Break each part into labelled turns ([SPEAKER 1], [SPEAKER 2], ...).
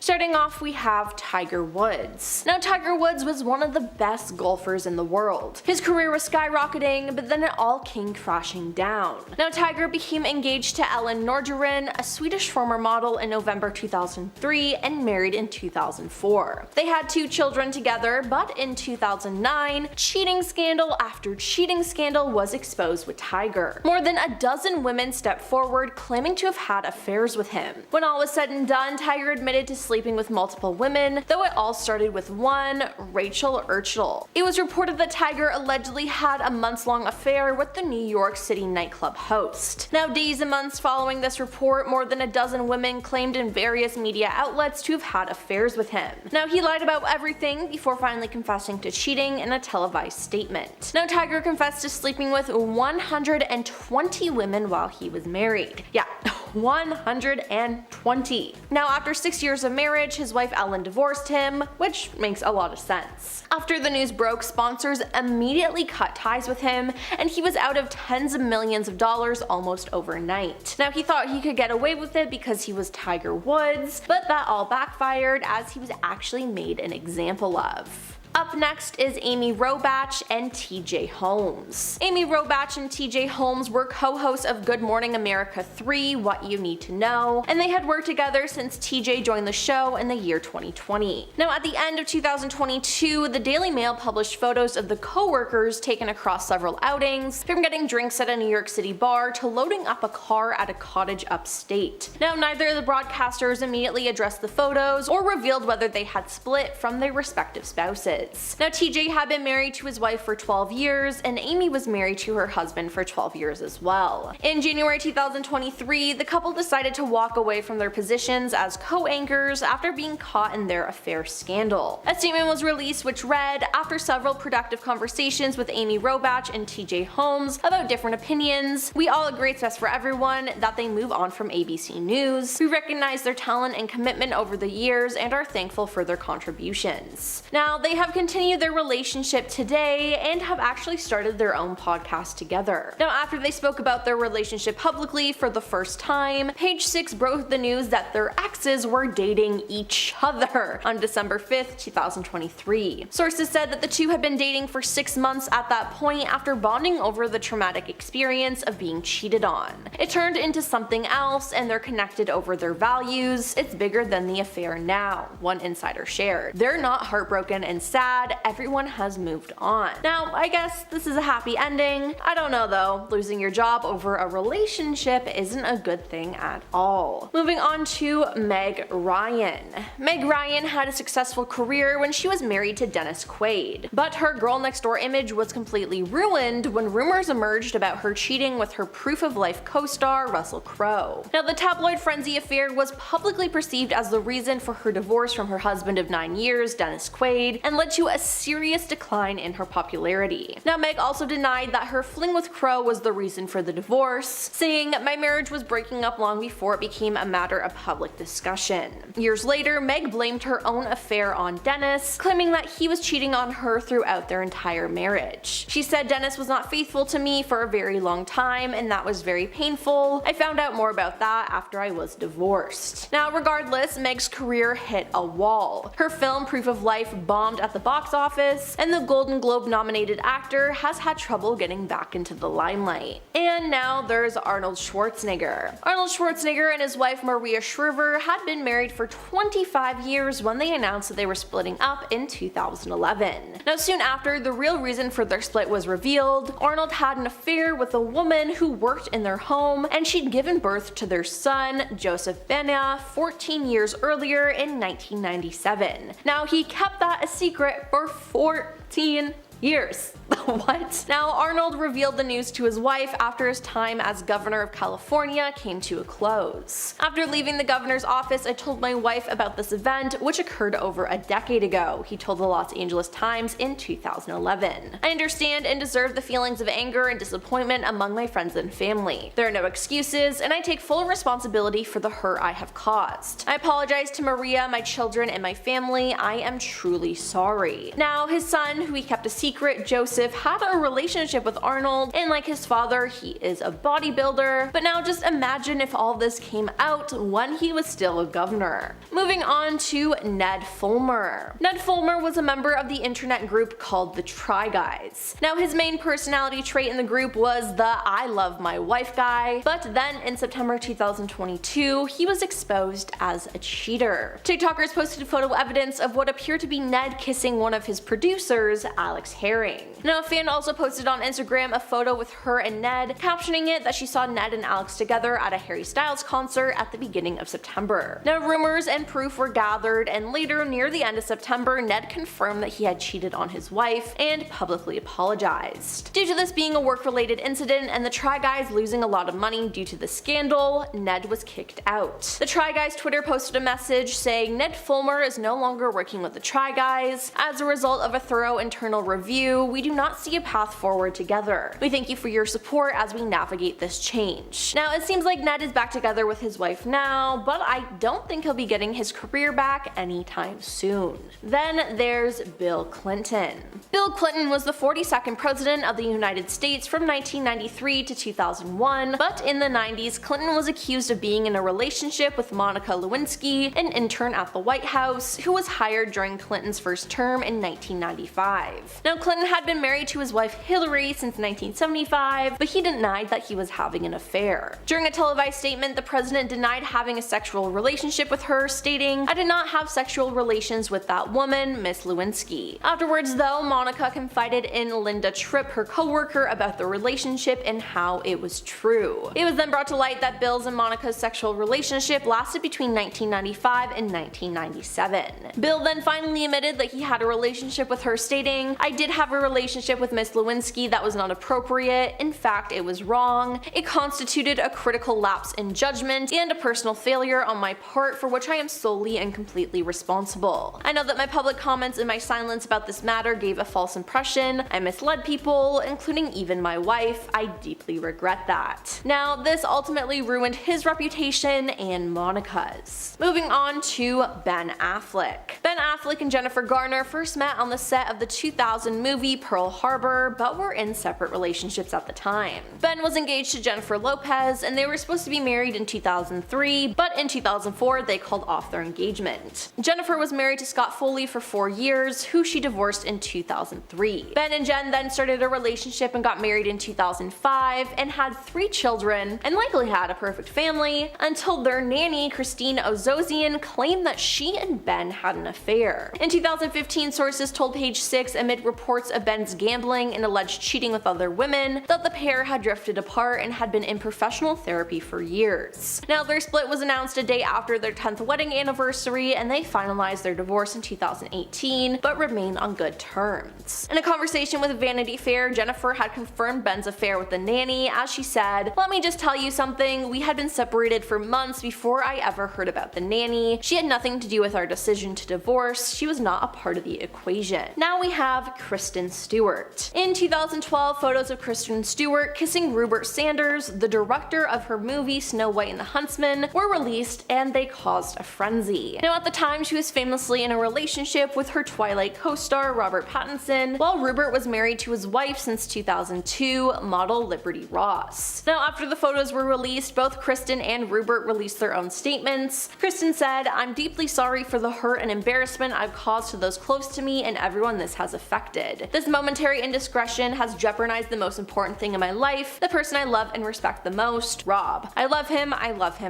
[SPEAKER 1] Starting off, we have Tiger Woods. Now, Tiger Woods was one of the best golfers in the world. His career was skyrocketing, but then it all came crashing down. Now, Tiger became engaged to Ellen Nordgren, a Swedish former model, in November 2003 and married in 2004. They had 2 children together, but in 2009, cheating scandal after cheating scandal was exposed with Tiger. More than a dozen women stepped forward claiming to have had affairs with him. When all was said and done, Tiger admitted to sleeping with multiple women, though it all started with one, Rachel Urschel. It was reported that Tiger allegedly had a months-long affair with the New York City nightclub host. Now, days and months following this report, more than a dozen women claimed in various media outlets to have had affairs with him. Now, he lied about everything before finally confessing to cheating in a televised statement. Now, Tiger confessed to sleeping with 120 women while he was married. Yeah, 120. Now, after 6 years of marriage, his wife Ellen divorced him, which makes a lot of sense. After the news broke, sponsors immediately cut ties with him, and he was out of tens of millions of dollars almost overnight. Now, he thought he could get away with it because he was Tiger Woods, but that all backfired as he was actually made an example of. Up next is Amy Robach and TJ Holmes. Amy Robach and TJ Holmes were co-hosts of Good Morning America 3, What You Need to Know, and they had worked together since TJ joined the show in the year 2020. Now, at the end of 2022, the Daily Mail published photos of the co-workers taken across several outings, from getting drinks at a New York City bar to loading up a car at a cottage upstate. Now, neither of the broadcasters immediately addressed the photos or revealed whether they had split from their respective spouses. Now, TJ had been married to his wife for 12 years, and Amy was married to her husband for 12 years as well. In January 2023, the couple decided to walk away from their positions as co-anchors after being caught in their affair scandal. A statement was released which read, "After several productive conversations with Amy Robach and TJ Holmes about different opinions, we all agree it's best for everyone that they move on from ABC News. We recognize their talent and commitment over the years and are thankful for their contributions." Now, they have continued their relationship today and have actually started their own podcast together. Now, after they spoke about their relationship publicly for the first time, Page 6 broke the news that their exes were dating each other on December 5th, 2023. Sources said that the two had been dating for 6 months at that point after bonding over the traumatic experience of being cheated on. It turned into something else, and they're connected over their values. It's bigger than the affair now, one insider shared. They're not heartbroken and sad, everyone has moved on. Now, I guess this is a happy ending. I don't know though, losing your job over a relationship isn't a good thing at all. Moving on to Meg Ryan. Meg Ryan had a successful career when she was married to Dennis Quaid, but her girl next door image was completely ruined when rumors emerged about her cheating with her Proof of Life co-star Russell Crowe. Now, the tabloid frenzy affair was publicly perceived as the reason for her divorce from her husband of 9 years, Dennis Quaid, and led to a serious decline in her popularity. Now, Meg also denied that her fling with Crowe was the reason for the divorce, saying, "My marriage was breaking up long before it became a matter of public discussion." Years later, Meg blamed her own affair on Dennis, claiming that he was cheating on her throughout their entire marriage. She said, "Dennis was not faithful to me for a very long time, and that was very painful. I found out more about that after I was divorced." Now, regardless, Meg's career hit a wall. Her film Proof of Life bombed at the box office, and the Golden Globe nominated actor has had trouble getting back into the limelight. And now there's Arnold Schwarzenegger. Arnold Schwarzenegger and his wife Maria Shriver had been married for 25 years when they announced that they were splitting up in 2011. Now, soon after the real reason for their split was revealed, Arnold had an affair with a woman who worked in their home, and she'd given birth to their son, Joseph Bena, 14 years earlier in 1997. Now, he kept that a secret for 14 years. What? Now, Arnold revealed the news to his wife after his time as governor of California came to a close. "After leaving the governor's office, I told my wife about this event, which occurred over a decade ago," he told the Los Angeles Times in 2011. "I understand and deserve the feelings of anger and disappointment among my friends and family. There are no excuses, and I take full responsibility for the hurt I have caused. I apologize to Maria, my children, and my family. I am truly sorry." Now, his son, who he kept a secret secret, Joseph had a relationship with Arnold, and like his father, he is a bodybuilder. But now just imagine if all this came out when he was still a governor. Moving on to Ned Fulmer. Ned Fulmer was a member of the internet group called the Try Guys. Now his main personality trait in the group was the I love my wife guy, but then in September 2022, he was exposed as a cheater. TikTokers posted photo evidence of what appeared to be Ned kissing one of his producers, Alex Herring. Now a fan also posted on Instagram a photo with her and Ned, captioning it that she saw Ned and Alex together at a Harry Styles concert at the beginning of September. Now rumors and proof were gathered, and later, near the end of September, Ned confirmed that he had cheated on his wife and publicly apologized. Due to this being a work-related incident and the Try Guys losing a lot of money due to the scandal, Ned was kicked out. The Try Guys Twitter posted a message saying Ned Fulmer is no longer working with the Try Guys. As a result of a thorough internal review, we do not see a path forward together. We thank you for your support as we navigate this change. Now it seems like Ned is back together with his wife now, but I don't think he'll be getting his career back anytime soon. Then there's Bill Clinton. Bill Clinton was the 42nd president of the United States from 1993 to 2001, but in the 90s, Clinton was accused of being in a relationship with Monica Lewinsky, an intern at the White House, who was hired during Clinton's first term in 1995. Now Clinton had been married to his wife Hillary since 1975, but he denied that he was having an affair. During a televised statement, the president denied having a sexual relationship with her, stating, "I did not have sexual relations with that woman, Miss Lewinsky." Afterwards though, Monica confided in Linda Tripp, her co-worker, about the relationship and how it was true. It was then brought to light that Bill's and Monica's sexual relationship lasted between 1995 and 1997. Bill then finally admitted that he had a relationship with her, stating, "I did have a relationship with Miss Lewinsky that was not appropriate. In fact, it was wrong. It constituted a critical lapse in judgment and a personal failure on my part for which I am solely and completely responsible. I know that my public comments and my silence about this matter gave a false impression. I misled people, including even my wife. I deeply regret that." Now, this ultimately ruined his reputation and Monica's. Moving on to Ben Affleck. Ben Affleck and Jennifer Garner first met on the set of the 2000 movie Pearl Harbor, but were in separate relationships at the time. Ben was engaged to Jennifer Lopez, and they were supposed to be married in 2003, but in 2004 they called off their engagement. Jennifer was married to Scott Foley for 4 years, who she divorced in 2003. Ben and Jen then started a relationship and got married in 2005 and had 3 children, and likely had a perfect family, until their nanny, Christine Ozozian, claimed that she and Ben had an affair. In 2015, sources told Page 6, amid reports of Ben's gambling and alleged cheating with other women, that the pair had drifted apart and had been in professional therapy for years. Now, their split was announced a day after their 10th wedding anniversary, and they finalized their divorce in 2018, but remain on good terms. In a conversation with Vanity Fair, Jennifer had confirmed Ben's affair with the nanny, as she said, "Let me just tell you something, we had been separated for months before I ever heard about the nanny. She had nothing to do with our decision to divorce, she was not a part of the equation." Now we have Kristen Stewart. In 2012, photos of Kristen Stewart kissing Rupert Sanders, the director of her movie Snow White and the Huntsman, were released, and they caused a frenzy. Now at the time, she was famously in a relationship with her Twilight co-star Robert Pattinson, while Rupert was married to his wife since 2002, model Liberty Ross. Now after the photos were released, both Kristen and Rupert released their own statements. Kristen said, "I'm deeply sorry for the hurt and embarrassment I've caused to those close to me and everyone this has affected. This momentary indiscretion has jeopardized the most important thing in my life, the person I love and respect the most, Rob. I love him,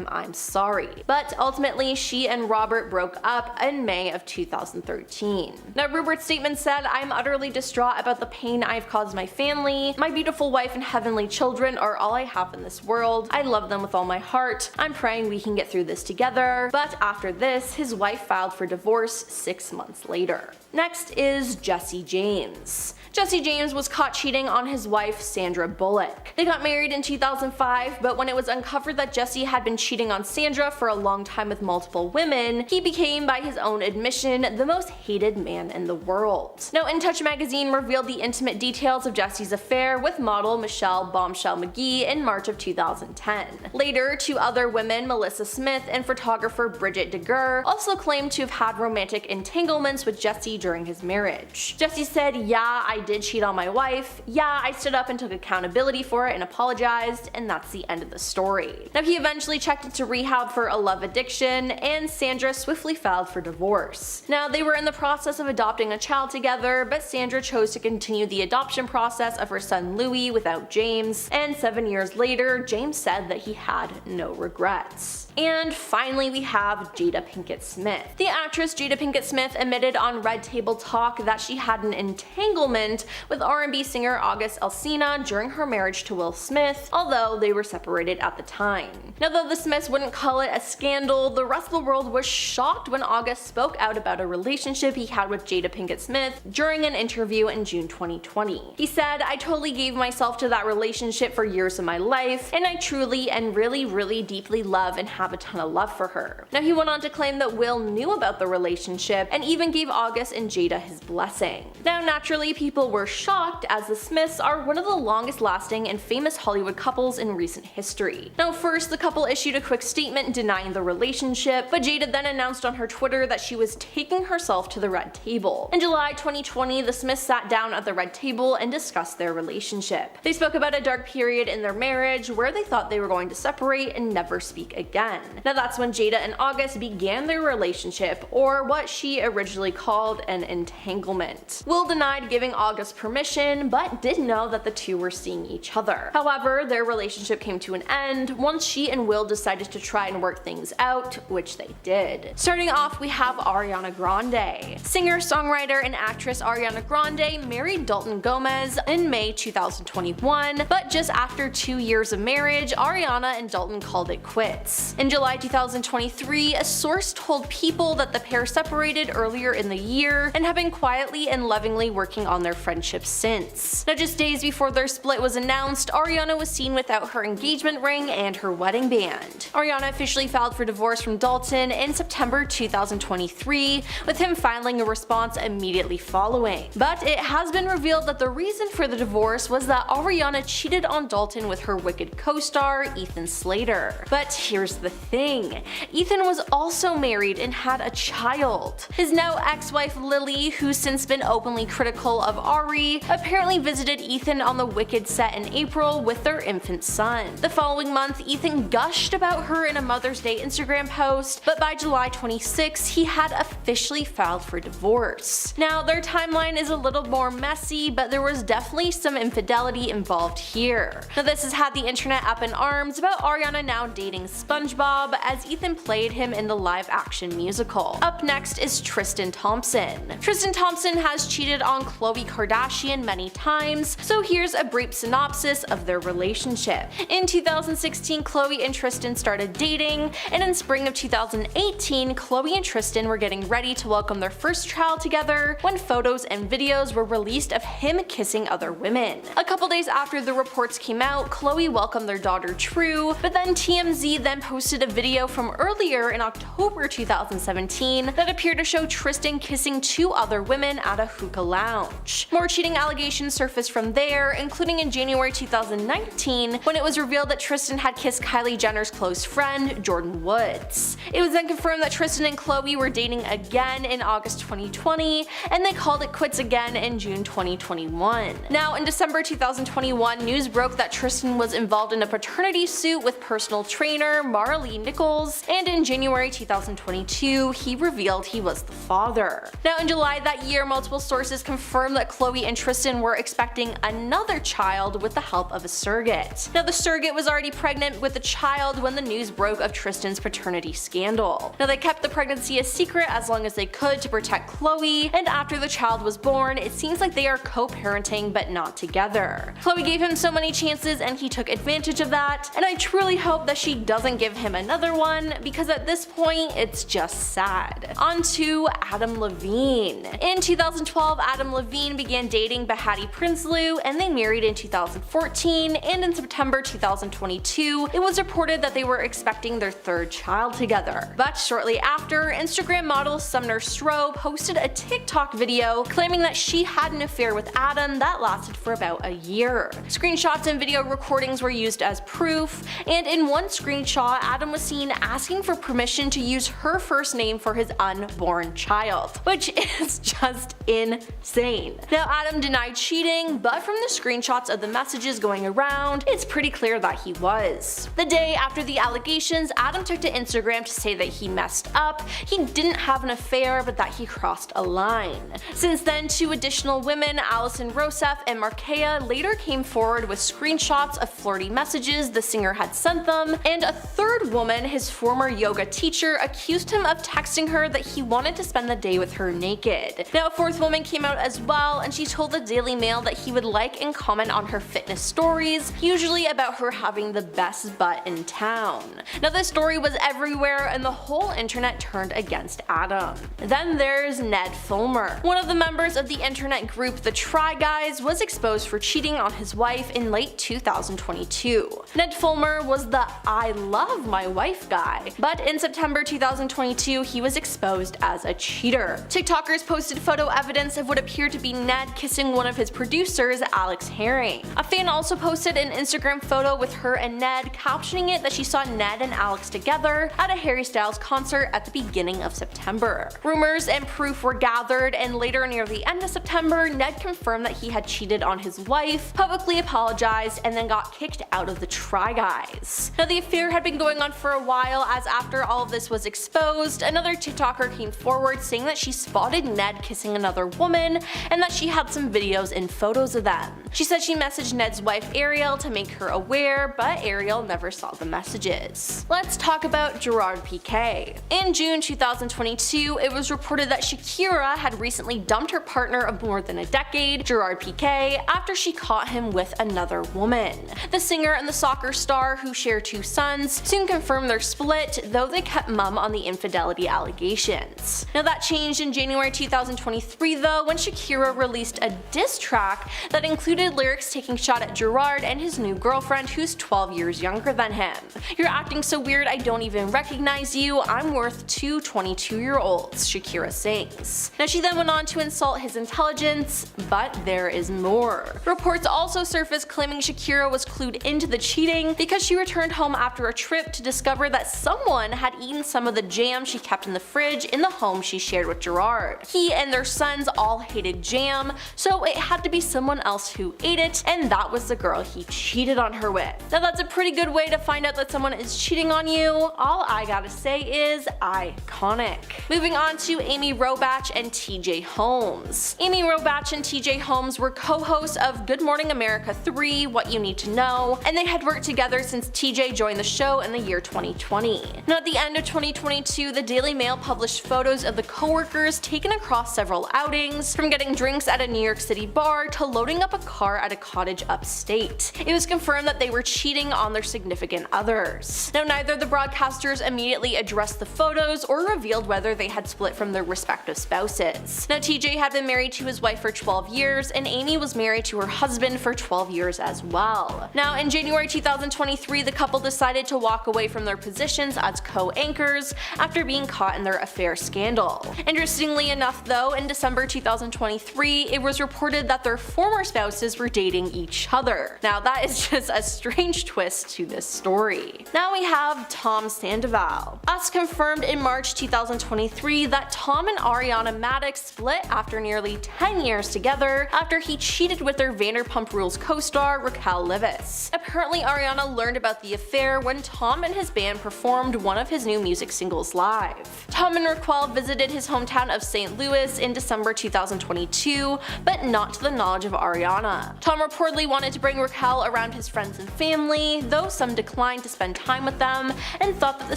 [SPEAKER 1] I'm sorry." But ultimately, she and Robert broke up in May of 2013. Now Rupert's statement said, "I'm utterly distraught about the pain I've caused my family. My beautiful wife and heavenly children are all I have in this world. I love them with all my heart. I'm praying we can get through this together." But after this, his wife filed for divorce 6 months later. Next is Jesse James. Jesse James was caught cheating on his wife, Sandra Bullock. They got married in 2005, but when it was uncovered that Jesse had been cheating on Sandra for a long time with multiple women, he became, by his own admission, the most hated man in the world. Now, In Touch magazine revealed the intimate details of Jesse's affair with model Michelle Bombshell McGee in March of 2010. Later, 2 other women, Melissa Smith and photographer Bridget DeGuer, also claimed to have had romantic entanglements with Jesse during his marriage. Jesse said, "Yeah, I did cheat on my wife. Yeah, I stood up and took accountability for it and apologized, and that's the end of the story." Now, he eventually checked into rehab for a love addiction, and Sandra swiftly filed for divorce. Now, they were in the process of adopting a child together, but Sandra chose to continue the adoption process of her son Louis without James, and 7 years later, James said that he had no regrets. And finally, we have Jada Pinkett Smith. The actress Jada Pinkett Smith admitted on Red Table Talk that she had an entanglement with R&B singer August Alsina during her marriage to Will Smith, although they were separated at the time. Now, though the Smiths wouldn't call it a scandal, the rest of the world was shocked when August spoke out about a relationship he had with Jada Pinkett Smith during an interview in June 2020. He said, "I totally gave myself to that relationship for years of my life, and I truly and really deeply love and have a ton of love for her." Now, he went on to claim that Will knew about the relationship and even gave August and Jada his blessing. Now, naturally, people were shocked as the Smiths are one of the longest lasting and famous Hollywood couples in recent history. Now, first, the couple issued a quick statement denying the relationship, but Jada then announced on her Twitter that she was taking herself to the Red Table. In July 2020, the Smiths sat down at the Red Table and discussed their relationship. They spoke about a dark period in their marriage where they thought they were going to separate and never speak again. Now, that's when Jada and August began their relationship, or what she originally called an entanglement. Will denied giving August permission, but did know that the two were seeing each other. However, their relationship came to an end once she and Will decided to try and work things out, which they did. Starting off, we have Ariana Grande. Singer, songwriter, and actress Ariana Grande married Dalton Gomez in May 2021, but just after 2 years of marriage, Ariana and Dalton called it quits. In July 2023, a source told People that the pair separated earlier in the year and have been quietly and lovingly working on their friendship since. Now, just days before their split was announced, Ariana was seen without her engagement ring and her wedding band. Ariana officially filed for divorce from Dalton in September 2023, with him filing a response immediately following. But it has been revealed that the reason for the divorce was that Ariana cheated on Dalton with her Wicked co-star, Ethan Slater. But here's the thing, Ethan was also married and had a child. His now ex-wife Lily, who's since been openly critical of Ari, apparently visited Ethan on the Wicked set in April with their infant son. The following month, Ethan gushed about her in a Mother's Day Instagram post, but by July 26, he had officially filed for divorce. Now, their timeline is a little more messy, but there was definitely some infidelity involved here. Now, this has had the internet up in arms about Ariana now dating SpongeBob, as Ethan played him in the live-action musical. Up next is Tristan Thompson. Tristan Thompson has cheated on Khloe Kardashian many times, so here's a brief synopsis of their relationship. In 2016, Khloe and Tristan started dating, and in spring of 2018, Khloe and Tristan were getting ready to welcome their first child together when photos and videos were released of him kissing other women. A couple days after the reports came out, Khloe welcomed their daughter True, but then TMZ then posted a video from earlier in October 2017 that appeared to show Tristan kissing 2 other women at a hookah lounge. More cheating allegations surfaced from there, including in January 2019 when it was revealed that Tristan had kissed Kylie Jenner's close friend, Jordan Woods. It was then confirmed that Tristan and Khloe were dating again in August 2020, and they called it quits again in June 2021. Now, in December 2021, news broke that Tristan was involved in a paternity suit with personal trainer Mara Lee Nichols, and in January 2022, he revealed he was the father. Now, in July that year, multiple sources confirmed that Khloe and Tristan were expecting another child with the help of a surrogate. Now, the surrogate was already pregnant with the child when the news broke of Tristan's paternity scandal. Now, they kept the pregnancy a secret as long as they could to protect Khloe, and after the child was born, it seems like they are co-parenting but not together. Khloe gave him so many chances and he took advantage of that, and I truly hope that she doesn't give him another one, because at this point, it's just sad. On to Adam Levine. In 2012, Adam Levine began dating Behati Prinsloo, and they married in 2014, and in September 2022, it was reported that they were expecting their 3rd child together. But shortly after, Instagram model Sumner Stroh posted a TikTok video claiming that she had an affair with Adam that lasted for about a year. Screenshots and video recordings were used as proof, and in one screenshot, Adam was seen asking for permission to use her first name for his unborn child, which is just insane. Now, Adam denied cheating, but from the screenshots of the messages going around, it's pretty clear that he was. The day after the allegations, Adam took to Instagram to say that he messed up, he didn't have an affair, but that he crossed a line. Since then, two additional women, Alison Rosef and Markea, later came forward with screenshots of flirty messages the singer had sent them, and a third woman, his former yoga teacher, accused him of texting her that he wanted to spend the day with her naked. Now, a fourth woman came out as well, and she told the Daily Mail that he would like and comment on her fitness stories, usually about her having the best butt in town. Now, this story was everywhere, and the whole internet turned against Adam. Then there's Ned Fulmer. One of the members of the internet group The Try Guys was exposed for cheating on his wife in late 2022. Ned Fulmer was the "I love my wife" guy, but in September 2022 he was exposed as a cheater. TikTokers posted photo evidence of what appeared to be Ned kissing one of his producers, Alex Herring. A fan also posted an Instagram photo with her and Ned, captioning it that she saw Ned and Alex together at a Harry Styles concert at the beginning of September. Rumors and proof were gathered, and later near the end of September, Ned confirmed that he had cheated on his wife, publicly apologized, and then got kicked out of the Try Guys. Now, the affair had been going on for a while, as after all of this was exposed, another TikToker came forward saying that she spotted Ned kissing another woman and that she had some videos and photos of them. She said she messaged Ned's wife Ariel to make her aware, but Ariel never saw the messages. Let's talk about Gerard Piqué. In June 2022, it was reported that Shakira had recently dumped her partner of more than a decade, Gerard Piqué, after she caught him with another woman. The singer and the soccer star, who share two sons, soon confirmed their split, though they kept mum on the infidelity allegations. Now, that changed in January 2023 though, when Shakira released a diss track that included lyrics taking shot at Gerard and his new girlfriend, who's 12 years younger than him. "You're acting so weird, I don't even recognize you. I'm worth two 22-year-olds, Shakira sings. Now, she then went on to insult his intelligence, but there is more. Reports also surfaced claiming Shakira was clued into the cheating because she returned home after a trip to discover that someone had eaten some of the jam she kept in the fridge in the home she shared with Gerard. He and their sons all hated jam, so it had to be someone else who ate it, and that was the girl he cheated on her with. Now, that's a pretty good way to find out that someone is cheating on you. All I gotta say is iconic. Moving on to Amy Robach and TJ Holmes. Amy Robach and TJ Holmes were co-hosts of Good Morning America 3, What You Need to Know, and they had worked together since TJ joined the show in the year 2020. Now, at the end of 2022, the Daily Mail published photos of the co-workers taken across several outings, from getting drinks at a New York City bar to loading up a car at a cottage upstate. It was confirmed that they were cheating on their significant others. Now, neither the broadcasters immediately addressed the photos or revealed whether they had split from their respective spouses. Now, TJ had been married to his wife for 12 years, and Amy was married to her husband for 12 years as well. Now, in January 2023, the couple decided to walk away from their positions as co-anchors after being caught in their affair scandal. Interestingly enough though, in December 2023, it was reported that their former spouses were dating each other. Now, that is just a strange twist to this story. Now we have Tom Sandoval. Us confirmed in March 2023 that Tom and Ariana Madix split after nearly 10 years together after he cheated with their Vanderpump Rules co-star Raquel Leviss. Apparently, Ariana learned about the affair when Tom and his band performed one of his new music singles live. Tom and Raquel visited his hometown of St. Louis in December 2022, but not to the knowledge of Ariana. Tom reportedly wanted to bring Raquel around his friends and family, though some declined to spend time with them and thought that the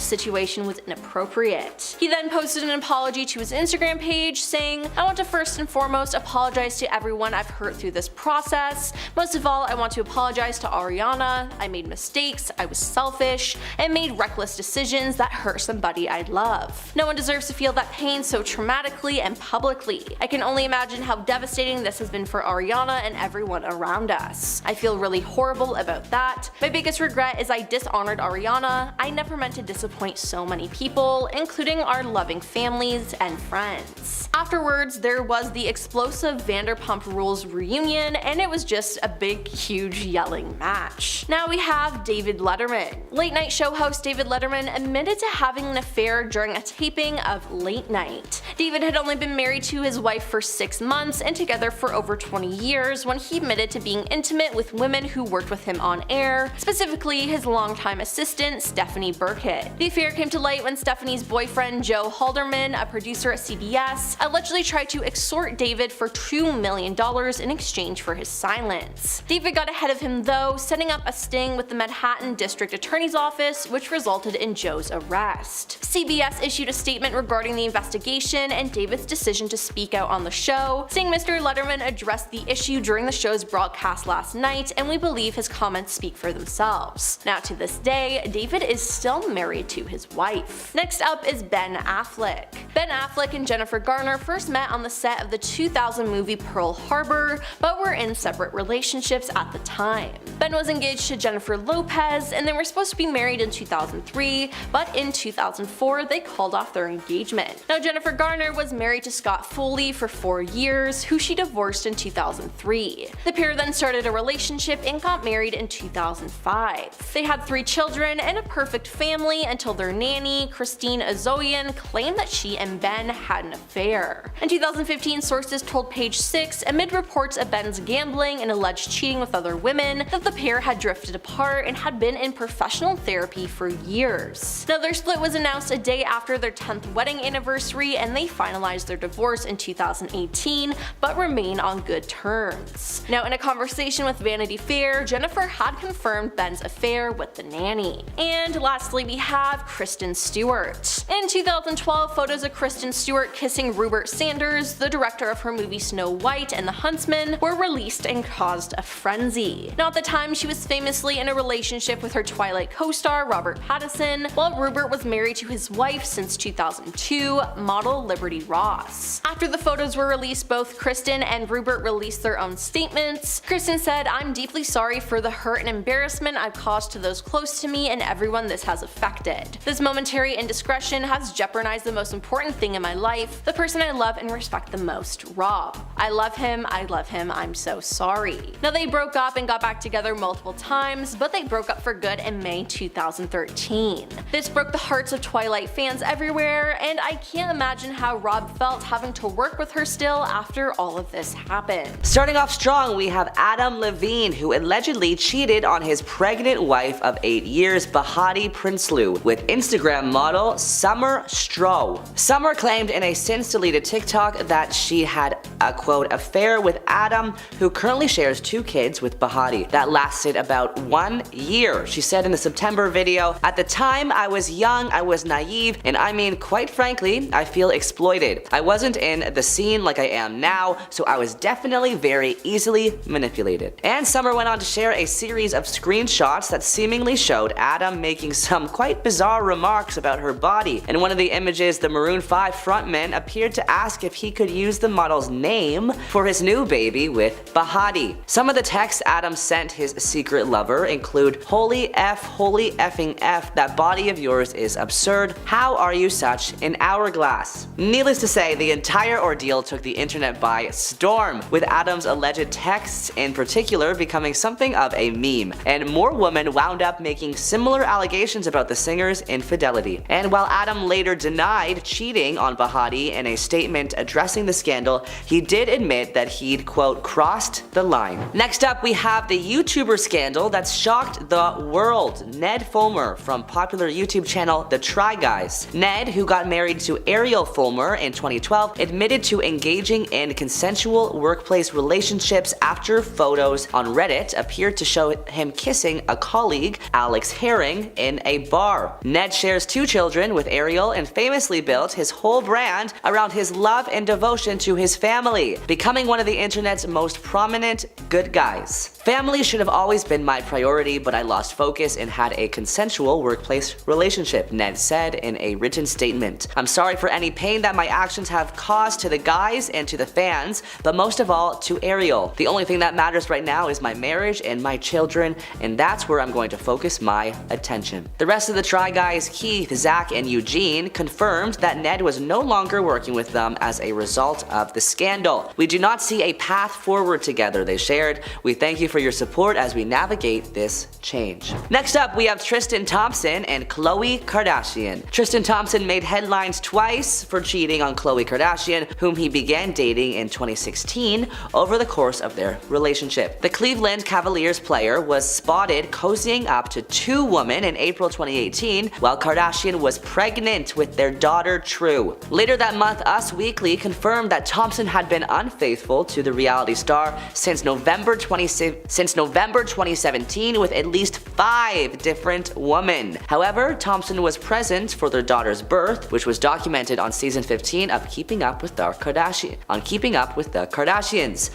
[SPEAKER 1] situation was inappropriate. He then posted an apology to his Instagram page saying, "I want to first and foremost apologize to everyone I've hurt through this process. Most of all, I want to apologize to Ariana. I made mistakes, I was selfish, and made reckless decisions that hurt somebody I love. No one deserves to feel that pain so traumatically and publicly. I can only imagine how devastating this has been for Ariana and everyone around us. I feel really horrible about that. My biggest regret is I dishonored Ariana. I never meant to disappoint so many people, including our loving families and friends." Afterwards, there was the explosive Vanderpump Rules reunion, and it was just a big, huge yelling match. Now we have David Letterman. Late night show host David Letterman admitted to having an affair during a taping of Late Night. David had only been married to his wife for 6 months and together for over 20 years when he admitted to being intimate with women who worked with him on air, specifically his longtime assistant Stephanie Burkett. The affair came to light when Stephanie's boyfriend Joe Halderman, a producer at CBS, allegedly tried to extort David for $2 million in exchange for his silence. David got ahead of him though, setting up a sting with the Manhattan District Attorney's Office, which resulted in Joe's arrest. CBS issued a statement regarding the investigation and David's decision to speak out on the show, saying Mr. Letterman addressed the issue during the show's broadcast last night, and we believe his comments speak for themselves. Now to this day, David is still married to his wife. Next up is Ben Affleck. Ben Affleck and Jennifer Garner first met on the set of the 2000 movie Pearl Harbor, but were in separate relationships at the time. Ben was engaged to Jennifer Lopez, and they were supposed to be married in 2003, but in 2004 they called off their engagement. Now Jennifer Garner was married to Scott Foley for 4 years, who she divorced in 2003. The pair then started a relationship and got married in 2005. They had 3 children and a perfect family until their nanny, Christine Azoyan, claimed that she and Ben had an affair. In 2015, sources told Page 6, amid reports of Ben's gambling and alleged cheating with other women, that the pair had drifted apart and had been in professional therapy for years. Now their split was announced a day after their 10th wedding anniversary, and they finalized their divorce in 2018, but remain on good terms. Now in a conversation with Vanity Fair, Jennifer had confirmed Ben's affair with the nanny. And lastly, we have Kristen Stewart. In 2012, photos of Kristen Stewart kissing Rupert Sanders, the director of her movie Snow White and the Huntsman, were released and caused a frenzy. Now at the time, she was famously in a relationship with her Twilight co-star Robert Pattinson, while Rupert was married to his wife since 2002, model Liberty Ross. After the photos were released, both Kristen and Rupert released their own statements. Kristen said, "I'm deeply sorry for the hurt and embarrassment I've caused to those close to me and everyone this has affected. This momentary indiscretion has jeopardized the most important thing in my life, the person I love and respect the most, Rob. I love him, I'm so sorry." Now they broke up and got back together multiple times, but they broke up for good in May 2013. This broke the hearts of Twilight fans everywhere, and I can't imagine how Rob felt having to work with her still after all of this happened.
[SPEAKER 2] Starting off strong, we have Adam Levine, who allegedly cheated on his pregnant wife of 8 years, Bahati Prinsloo, with Instagram model Summer Stroh. Summer claimed in a since-deleted TikTok that she had a quote affair with Adam, who currently shares 2 kids with Bahati. That lasted about 1 year. She said in the September video, "At the time I was young, I was naive, and I mean, quite frankly, I feel exploited. I wasn't in the scene like I am now, so I was definitely very easily manipulated." And Summer went on to share a series of screenshots that seemingly showed Adam making some quite bizarre remarks about her body. In one of the images, the Maroon 5 frontman appeared to ask if he could use the model's name for his new baby with Bahati. Some of the texts Adam sent his secret lover include, "Holy effing F, that body of yours is absurd. How are you such an hourglass?" Needless to say, the entire ordeal took the internet by storm, with Adam's alleged texts in particular becoming something of a meme, and more women wound up making similar allegations about the singer's infidelity. And while Adam later denied cheating on Bahati in a statement addressing the scandal, he did admit that he'd quote crossed the line. Next up, we have the YouTuber scandal that's shocked the world. Ned Fulmer from popular YouTube channel The Try Guys. Ned, who got married to Ariel Fulmer in 2012, admitted to engaging in consensual workplace relationships after photos on Reddit appeared to show him kissing a colleague, Alex Herring, in a bar. Ned shares 2 children with Ariel and famously built his whole brand around his love and devotion to his family, becoming one of the internet's most prominent good guys. "Family should have always been my priority, but I lost focus and had a consensual workplace relationship," Ned said in a written statement. "I'm sorry for any pain that my actions have caused to the guys and to the fans, but most of all to Ariel. The only thing that matters right now is my marriage and my children, and that's where I'm going to focus my attention." The rest of the Try Guys, Keith, Zach, and Eugene, confirmed that Ned was no longer working with with them as a result of the scandal. We do not see a path forward together, they shared. We thank you for your support as we navigate this change. Next up, we have Tristan Thompson and Khloe Kardashian. Tristan Thompson made headlines twice for cheating on Khloe Kardashian, whom he began dating in 2016 over the course of their relationship. The Cleveland Cavaliers player was spotted cozying up to two women in April 2018 while Kardashian was pregnant with their daughter True. Later that month, Us Weekly confirmed that Thompson had been unfaithful to the reality star since November 2017 with at least 5 different women. However, Thompson was present for their daughter's birth, which was documented on season 15 of Keeping Up with the Kardashians.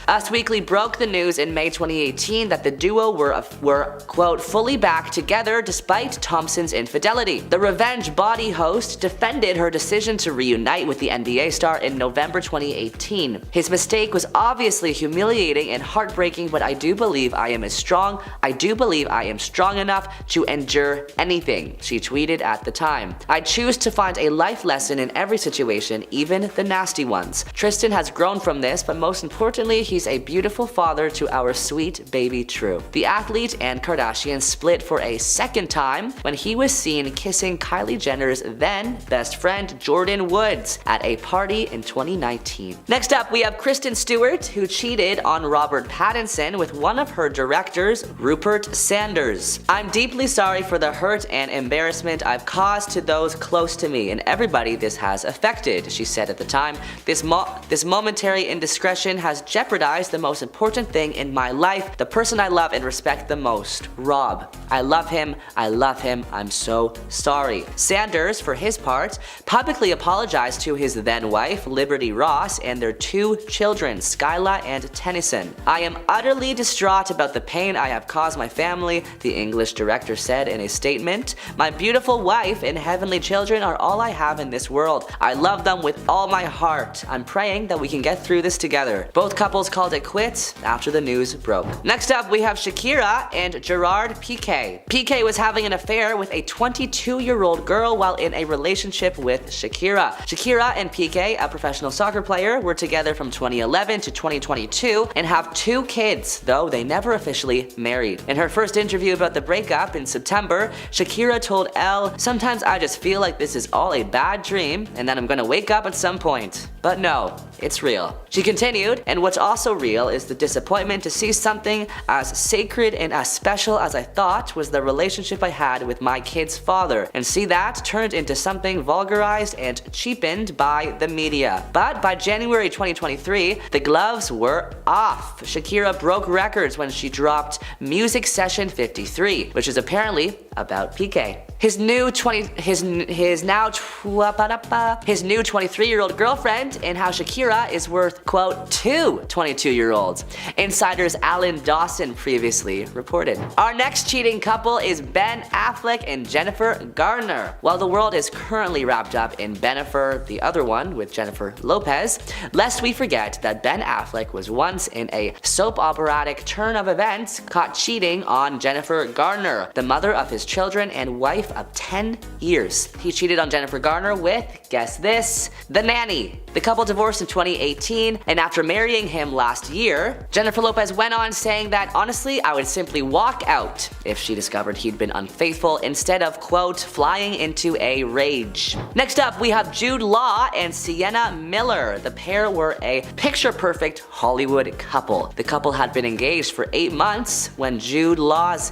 [SPEAKER 2] Us Weekly broke the news in May 2018 that the duo were quote, fully back together despite Thompson's infidelity. The Revenge Body host defended her decision to reunite with the NBA star in November 2018. His mistake was obviously humiliating and heartbreaking, but I do believe I am strong enough to endure anything, she tweeted at the time. I choose to find a life lesson in every situation, even the nasty ones. Tristan has grown from this, but most importantly, he's a beautiful father to our sweet baby True. The athlete and Kardashian split for a second time when he was seen kissing Kylie Jenner's then best friend Jordan Woods at a party in 2019. Next up, we have Kristen Stewart, who cheated on Robert Pattinson with one of her directors, Rupert Sanders. I'm deeply sorry for the hurt and embarrassment I've caused to those close to me and everybody this has affected, she said at the time. This momentary indiscretion has jeopardized the most important thing in my life, the person I love and respect the most, Rob. I love him, I'm so sorry. Sanders, for his part, publicly apologized to his then wife, Liberty Ross, and their 2 children, Skyla and Tennyson. I am utterly distraught about the pain I have caused my family, the English director said in a statement. My beautiful wife and heavenly children are all I have in this world. I love them with all my heart. I'm praying that we can get through this together. Both couples called it quits after the news broke. Next up, we have Shakira and Gerard Piqué. Piqué was having an affair with a 22-year-old girl while in a relationship with Shakira. Shakira and Piqué, a professional soccer player, were together from 2011 to 2022 and have 2 kids, though they never officially married. In her first interview about the breakup in September, Shakira told Elle, "Sometimes I just feel like this is all a bad dream and that I'm gonna wake up at some point. But no, it's real." She continued, "And what's also real is the disappointment to see something as sacred and as special as I thought was the relationship I had with my kid's father, and see that turned into something vulgarized and cheapened by the media." But by January 2023, the gloves were off. Shakira broke records when she dropped Music Session 53, which is apparently about Piqué. His new 23-year-old girlfriend, and how Shakira is worth, quote, 2 22-year-olds. Insider's Alan Dawson previously reported. Our next cheating couple is Ben Affleck and Jennifer Garner. While the world is currently wrapped up in Bennifer, the other one with Jennifer Lopez, lest we forget that Ben Affleck was once in a soap operatic turn of events caught cheating on Jennifer Garner, the mother of his children and wife of 10 years. He cheated on Jennifer Garner with, guess this, the nanny. The couple divorced in 2018, and after marrying him last year, Jennifer Lopez went on saying that, "Honestly, I would simply walk out if she discovered he'd been unfaithful instead of, quote, flying into a rage." Next up, we have Jude Law and Sienna Miller. The pair were a picture-perfect Hollywood couple. The couple had been engaged for 8 months when Jude Law's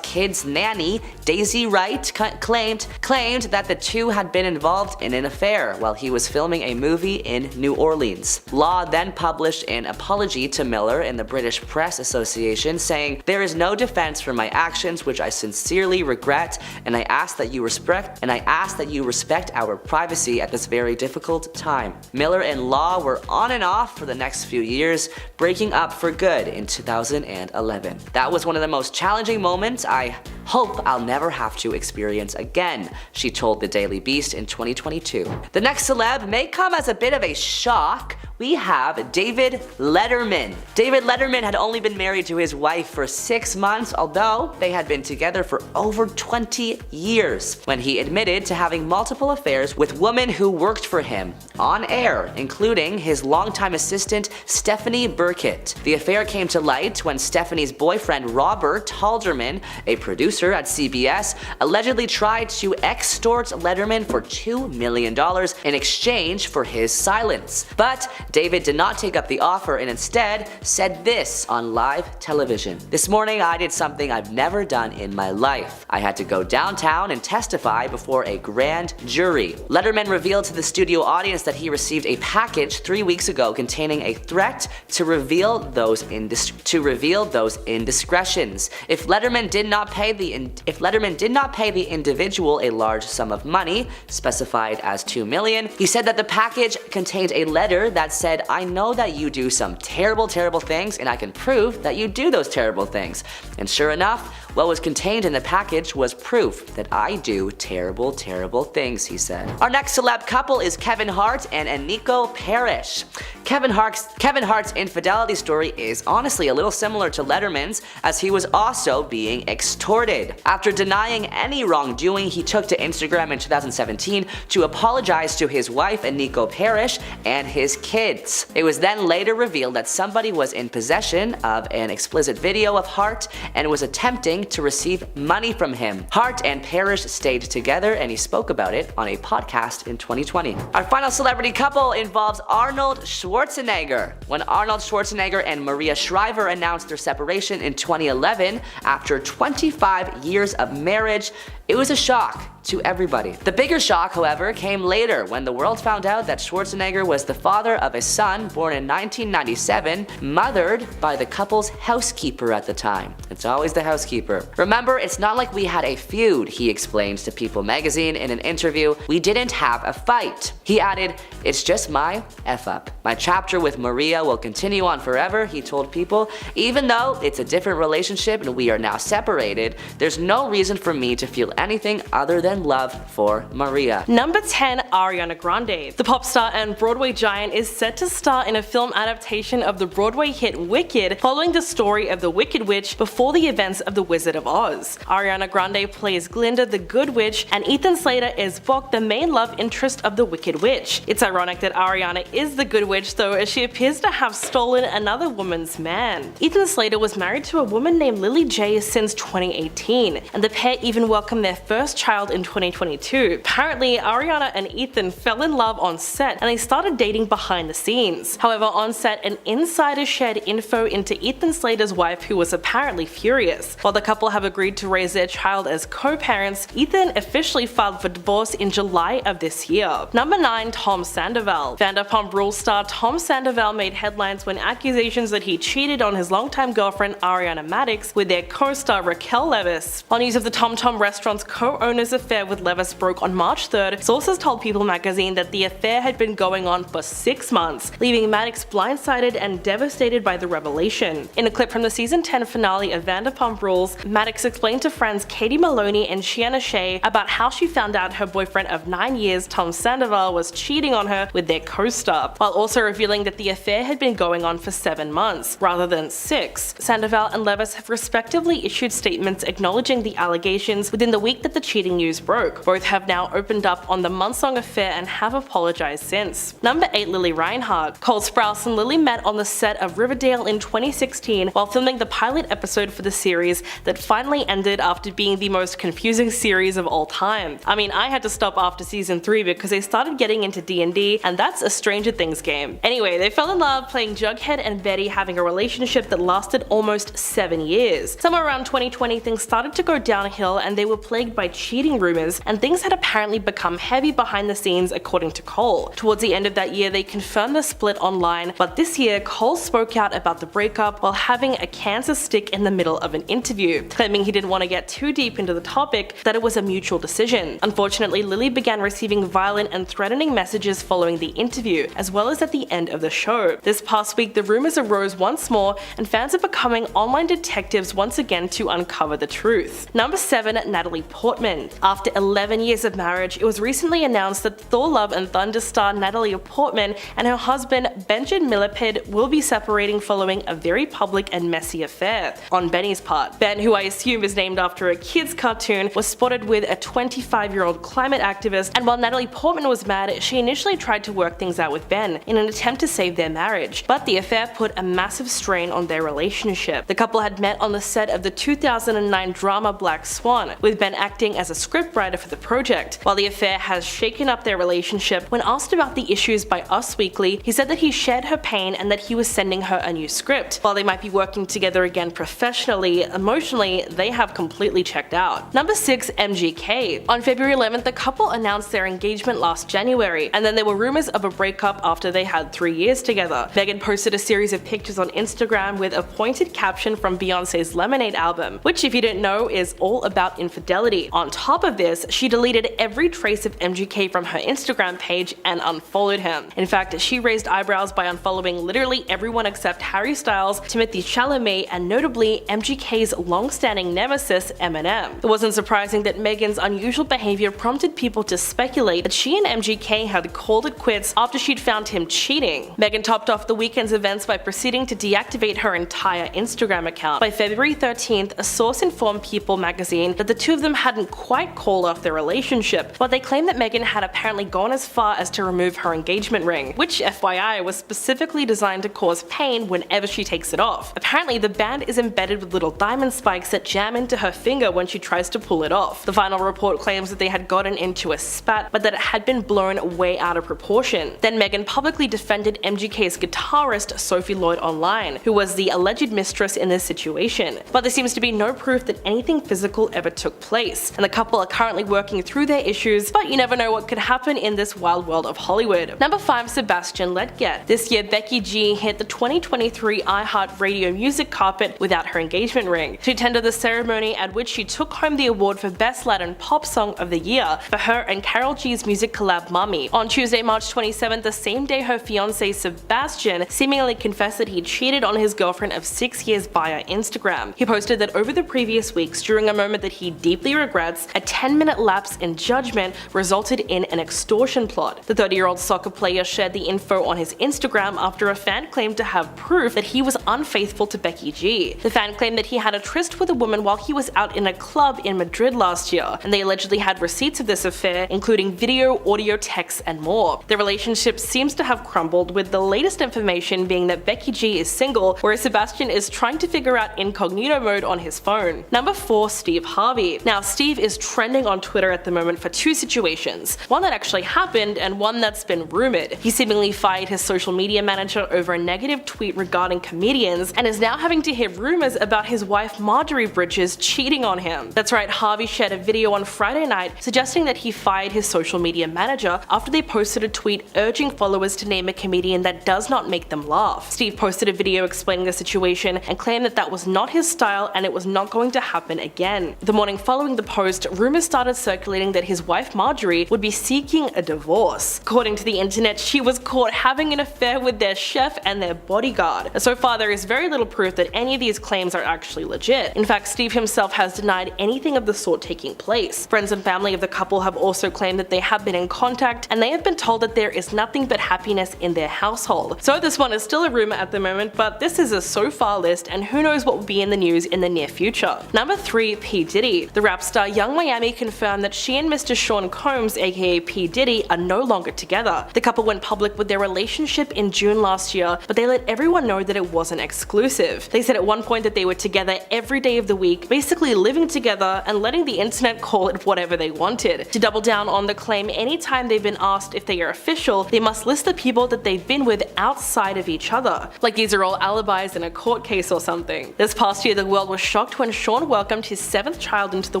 [SPEAKER 2] kid's nanny, Daisy Wright, claimed that the two had been involved in an affair while he was filming a movie in New Orleans. Law then published an apology to Miller in the British Press Association, saying, "There is no defense for my actions, which I sincerely regret, and I ask that you respect our privacy at this very difficult time." Miller and Law were on and off for the next few years, breaking up for good in 2011. "That was one of the most challenging moments I hope I'll never have to experience again," she told the Daily Beast in 2022. The next celeb may come as a bit of a shock we have David Letterman. David Letterman had only been married to his wife for 6 months, although they had been together for over 20 years, when he admitted to having multiple affairs with women who worked for him on air, including his longtime assistant Stephanie Burkett. The affair came to light when Stephanie's boyfriend Robert Halderman, a producer at CBS, allegedly tried to extort Letterman for $2 million in exchange for his silence. But David did not take up the offer and instead said this on live television. "This morning I did something I've never done in my life. I had to go downtown and testify before a grand jury." Letterman revealed to the studio audience that he received a package 3 weeks ago containing a threat to reveal those indiscretions. If Letterman did not pay the individual a large sum of money, specified as $2 million, he said that the package contained a letter that said, "I know that you do some terrible things and I can prove that you do those terrible things." And sure enough, what was contained in the package was proof that I do terrible things, he said. Our next celeb couple is Kevin Hart and Eniko Parrish. Kevin Hart's infidelity story is honestly a little similar to Letterman's, as he was also being extorted. After denying any wrongdoing, he took to Instagram in 2017 to apologize to his wife Eniko Parrish and his kids. It was then later revealed that somebody was in possession of an explicit video of Hart and was attempting to receive money from him. Hart and Parrish stayed together and he spoke about it on a podcast in 2020. Our final celebrity couple involves Arnold Schwarzenegger. When Arnold Schwarzenegger and Maria Shriver announced their separation in 2011 after 25 years of marriage, it was a shock to everybody. The bigger shock, however, came later when the world found out that Schwarzenegger was the father of a son born in 1997, mothered by the couple's housekeeper at the time. It's always the housekeeper. "Remember, it's not like we had a feud," he explained to People magazine in an interview. "We didn't have a fight." He added, "It's just my F-up. My chapter with Maria will continue on forever," he told People. "Even though it's a different relationship and we are now separated, there's no reason for me to feel anything other than love for Maria."
[SPEAKER 3] Number 10, Ariana Grande. The pop star and Broadway giant is set to star in a film adaptation of the Broadway hit Wicked, following the story of the Wicked Witch before the events of The Wizard of Oz. Ariana Grande plays Glinda the Good Witch, and Ethan Slater is Bok, the main love interest of the Wicked Witch. It's ironic that Ariana is the Good Witch though, as she appears to have stolen another woman's man. Ethan Slater was married to a woman named Lily J since 2018, and the pair even welcomed their first child in 2022. Apparently, Ariana and Ethan fell in love on set and they started dating behind the scenes. However, on set, an insider shared info into Ethan Slater's wife, who was apparently furious. While the couple have agreed to raise their child as co-parents, Ethan officially filed for divorce in July of this year. Number 9, Tom Sandoval. Vanderpump Rules star Tom Sandoval made headlines when accusations that he cheated on his longtime girlfriend Ariana Madix with their co-star Raquel Leviss. While news of the Tom Tom restaurant's co-owner's affair with Leviss broke on March 3rd, sources told People magazine that the affair had been going on for 6 months, leaving Maddox blindsided and devastated by the revelation. In a clip from the season 10 finale of Vanderpump Rules, Maddox explained to friends Katie Maloney and Shiana Shea about how she found out her boyfriend of 9 years, Tom Sandoval, was cheating on her with their co-star, while also revealing that the affair had been going on for 7 months, rather than 6. Sandoval and Leviss have respectively issued statements acknowledging the allegations within the week that the cheating news broke. Both have now opened up on the months-long affair and have apologized since. Number 8, Lily Reinhart. Cole Sprouse and Lily met on the set of Riverdale in 2016 while filming the pilot episode for the series that finally ended after being the most confusing series of all time. I mean, I had to stop after season 3 because they started getting into D&D, and that's a Stranger Things game. Anyway, they fell in love playing Jughead and Betty, having a relationship that lasted almost 7 years. Somewhere around 2020, things started to go downhill and they were plagued by cheating rumors, and things had apparently become heavy behind the scenes according to Cole. Towards the end of that year, they confirmed the split online, but this year, Cole spoke out about the breakup while having a cancer stick in the middle of an interview, claiming he didn't want to get too deep into the topic, that it was a mutual decision. Unfortunately, Lily began receiving violent and threatening messages following the interview, as well as at the end of the show. This past week, the rumors arose once more, and fans are becoming online detectives once again to uncover the truth. Number 7, Natalie Natalie Portman. After 11 years of marriage, it was recently announced that Thor: Love and Thunder star Natalie Portman and her husband Benjamin Millipede will be separating following a very public and messy affair on Benny's part. Ben, who I assume is named after a kid's cartoon, was spotted with a 25-year-old climate activist, and while Natalie Portman was mad, she initially tried to work things out with Ben in an attempt to save their marriage, but the affair put a massive strain on their relationship. The couple had met on the set of the 2009 drama Black Swan, with Ben acting as a scriptwriter for the project. While the affair has shaken up their relationship, when asked about the issues by Us Weekly, he said that he shared her pain and that he was sending her a new script. While they might be working together again professionally, emotionally, they have completely checked out. Number 6. MGK. On February 11th, the couple announced their engagement last January, and then there were rumors of a breakup after they had 3 years together. Megan posted a series of pictures on Instagram with a pointed caption from Beyonce's Lemonade album, which, if you didn't know, is all about infidelity. On top of this, she deleted every trace of MGK from her Instagram page and unfollowed him. In fact, she raised eyebrows by unfollowing literally everyone except Harry Styles, Timothée Chalamet, and notably MGK's long-standing nemesis Eminem. It wasn't surprising that Megan's unusual behavior prompted people to speculate that she and MGK had called it quits after she'd found him cheating. Megan topped off the weekend's events by proceeding to deactivate her entire Instagram account. By February 13th, a source informed People magazine that the two of them hadn't quite called off their relationship, but they claimed that Megan had apparently gone as far as to remove her engagement ring, which, FYI, was specifically designed to cause pain whenever she takes it off. Apparently, the band is embedded with little diamond spikes that jam into her finger when she tries to pull it off. The final report claims that they had gotten into a spat, but that it had been blown way out of proportion. Then Megan publicly defended MGK's guitarist Sophie Lloyd online, who was the alleged mistress in this situation. But there seems to be no proof that anything physical ever took place, and the couple are currently working through their issues, but you never know what could happen in this wild world of Hollywood. Number 5. Sebastian Ledget. This year, Becky G hit the 2023 iHeartRadio music carpet without her engagement ring. She attended the ceremony at which she took home the award for Best Latin Pop Song of the Year for her and Karol G's music collab Mommy. On Tuesday, March 27th, the same day her fiancé Sebastian seemingly confessed that he cheated on his girlfriend of 6 years via Instagram. He posted that over the previous weeks, during a moment that he deeply regrets, a 10-minute lapse in judgment resulted in an extortion plot. The 30-year-old soccer player shared the info on his Instagram after a fan claimed to have proof that he was unfaithful to Becky G. The fan claimed that he had a tryst with a woman while he was out in a club in Madrid last year, and they allegedly had receipts of this affair, including video, audio, texts, and more. Their relationship seems to have crumbled, with the latest information being that Becky G is single, whereas Sebastian is trying to figure out incognito mode on his phone. Number 4. Steve Harvey. Now, Steve is trending on Twitter at the moment for two situations, one that actually happened and one that's been rumored. He seemingly fired his social media manager over a negative tweet regarding comedians and is now having to hear rumors about his wife Marjorie Bridges cheating on him. That's right, Harvey shared a video on Friday night suggesting that he fired his social media manager after they posted a tweet urging followers to name a comedian that does not make them laugh. Steve posted a video explaining the situation and claimed that that was not his style and it was not going to happen again. The morning following the post, rumors started circulating that his wife Marjorie would be seeking a divorce. According to the internet, she was caught having an affair with their chef and their bodyguard. And so far, there is very little proof that any of these claims are actually legit. In fact, Steve himself has denied anything of the sort taking place. Friends and family of the couple have also claimed that they have been in contact and they have been told that there is nothing but happiness in their household. So this one is still a rumor at the moment, but this is a so far list and who knows what will be in the news in the near future. Number 3. P. Diddy. The rap star Young Miami confirmed that she and Mr. Sean Combs, aka P. Diddy, are no longer together. The couple went public with their relationship in June last year, but they let everyone know that it wasn't exclusive. They said at one point that they were together every day of the week, basically living together and letting the internet call it whatever they wanted. To double down on the claim, anytime they've been asked if they are official, they must list the people that they've been with outside of each other. Like these are all alibis in a court case or something. This past year, the world was shocked when Sean welcomed his 7th child into the